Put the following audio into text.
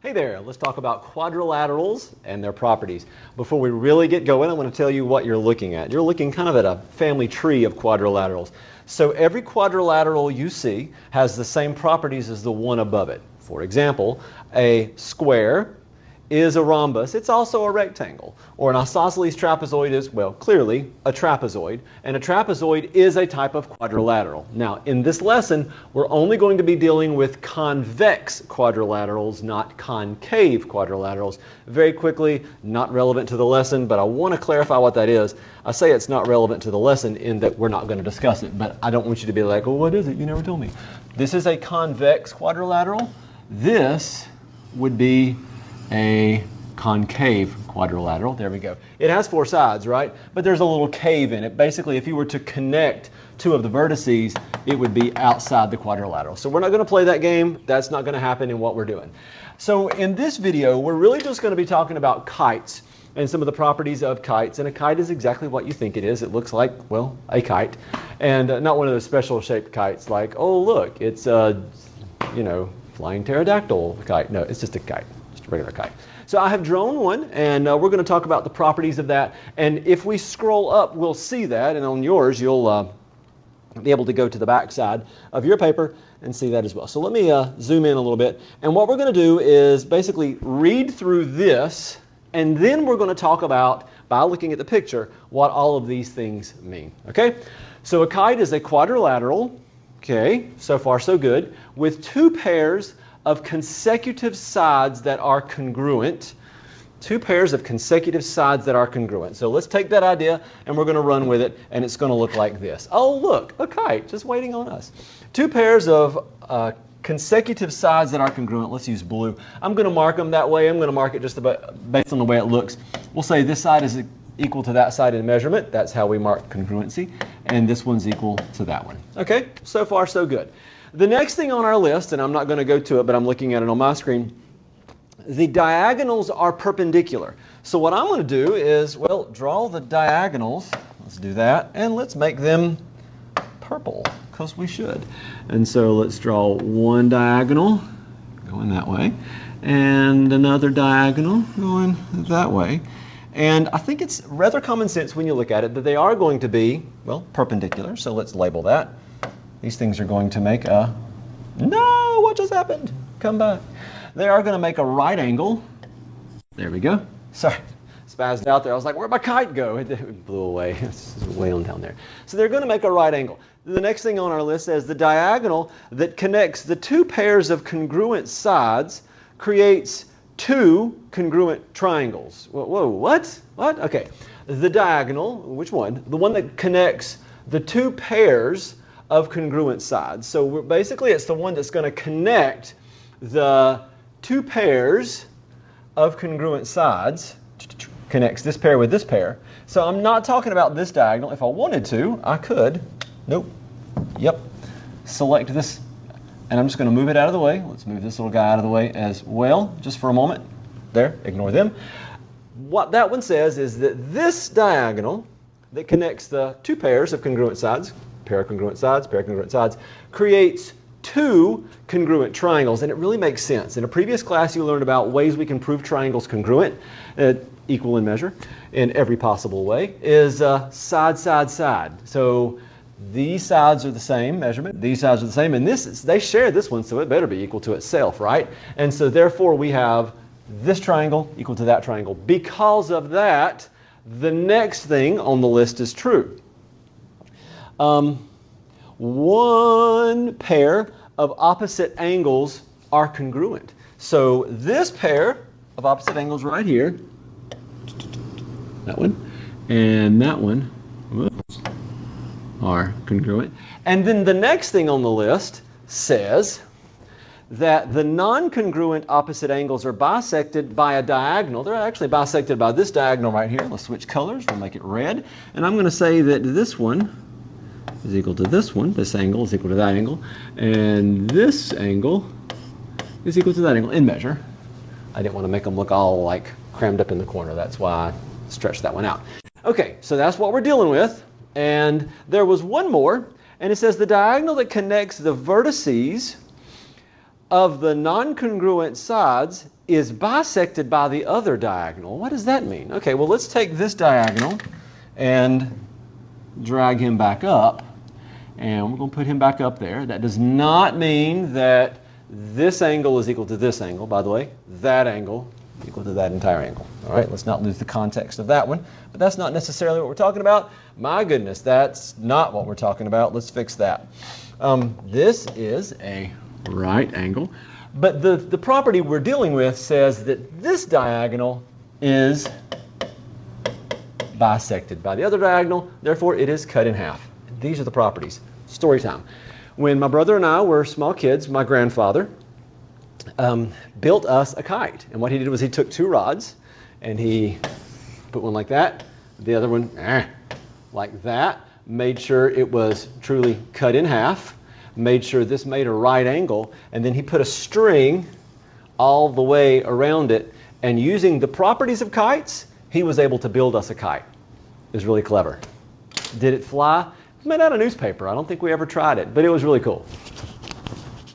Hey there, let's talk about quadrilaterals and their properties. Before we really get going, I want to tell you what you're looking at. You're looking kind of at a family tree of quadrilaterals. So every quadrilateral you see has the same properties as the one above it. For example, a square is a rhombus. It's also a rectangle. Or an isosceles trapezoid is, well, clearly a trapezoid. And a trapezoid is a type of quadrilateral. Now, in this lesson, we're only going to be dealing with convex quadrilaterals, not concave quadrilaterals. Very quickly, not relevant to the lesson, but I want to clarify what that is. I say it's not relevant to the lesson in that we're not going to discuss it, but I don't want you to be like, well, what is it? You never told me. This is a convex quadrilateral. This would be a concave quadrilateral. There we go. It has four sides, right? But there's a little cave in it. Basically, if you were to connect two of the vertices, it would be outside the quadrilateral. So we're not going to play that game. That's not going to happen in what we're doing. So in this video, we're really just going to be talking about kites and some of the properties of kites. And a kite is exactly what you think it is. It looks like, well, a kite. And not one of those special shaped kites like, oh, look, it's a, flying pterodactyl kite. No, it's just a kite. Regular kite. So I have drawn one, and we're going to talk about the properties of that. And if we scroll up, we'll see that. And on yours, you'll be able to go to the back side of your paper and see that as well. So let me zoom in a little bit. And what we're going to do is basically read through this, and then we're going to talk about, by looking at the picture, what all of these things mean. Okay? So a kite is a quadrilateral, okay, so far so good, with two pairs of consecutive sides that are congruent. Two pairs of consecutive sides that are congruent. So let's take that idea and we're going to run with it, and it's going to look like this. Oh, look, a kite just waiting on us. Two pairs of consecutive sides that are congruent. Let's use blue. I'm going to mark them that way. I'm going to mark it just about based on the way it looks. We'll say this side is equal to that side in measurement. That's how we mark congruency. And this one's equal to that one. Okay, so far so good. The next thing on our list, and I'm not going to go to it, but I'm looking at it on my screen, the diagonals are perpendicular. So what I'm going to do is, well, draw the diagonals. Let's do that, and let's make them purple, because we should. And so let's draw one diagonal going that way, and another diagonal going that way. And I think it's rather common sense when you look at it that they are going to be, well, perpendicular. So let's label that. These things are going to make a, no, what just happened? Come back. They are going to make a right angle. There we go. Sorry, spazzed out there. I was like, where'd my kite go? It blew away. It's way on down there. So they're going to make a right angle. The next thing on our list says the diagonal that connects the two pairs of congruent sides creates two congruent triangles. Whoa, what? What? Okay. The diagonal, which one? The one that connects the two pairs of congruent sides. So basically it's the one that's going to connect the two pairs of congruent sides, connects this pair with this pair. So I'm not talking about this diagonal. If I wanted to, I could. Nope. Yep. Select this, and I'm just going to move it out of the way. Let's move this little guy out of the way as well, just for a moment. There, ignore them. What that one says is that this diagonal that connects the two pairs of congruent sides, pair of congruent sides, creates two congruent triangles. And it really makes sense. In a previous class, you learned about ways we can prove triangles congruent, equal in measure, in every possible way, is side, side, side. So these sides are the same measurement, these sides are the same, and they share this one, so it better be equal to itself, right? And so therefore we have this triangle equal to that triangle. Because of that, the next thing on the list is true. One pair of opposite angles are congruent. So this pair of opposite angles right here, that one, and that one, whoops, are congruent. And then the next thing on the list says that the non-congruent opposite angles are bisected by a diagonal. They're actually bisected by this diagonal right here. Let's switch colors. We'll make it red. And I'm going to say that this one is equal to this one. This angle is equal to that angle. And this angle is equal to that angle in measure. I didn't want to make them look all like crammed up in the corner. That's why I stretched that one out. Okay, so that's what we're dealing with. And there was one more, and it says the diagonal that connects the vertices of the non-congruent sides is bisected by the other diagonal. What does that mean? Okay, well, let's take this diagonal and drag him back up. And we're going to put him back up there. That does not mean that this angle is equal to this angle, by the way. That angle equal to that entire angle. All right, let's not lose the context of that one. But that's not necessarily what we're talking about. My goodness, that's not what we're talking about. Let's fix that. This is a right angle. But the property we're dealing with says that this diagonal is bisected by the other diagonal. Therefore, it is cut in half. These are the properties. Story time. When my brother and I were small kids, my grandfather built us a kite. And what he did was he took two rods and he put one like that, the other one like that, made sure it was truly cut in half, made sure this made a right angle, and then he put a string all the way around it. And using the properties of kites, he was able to build us a kite. It was really clever. Did it fly? It was made out of newspaper. I don't think we ever tried it, but it was really cool.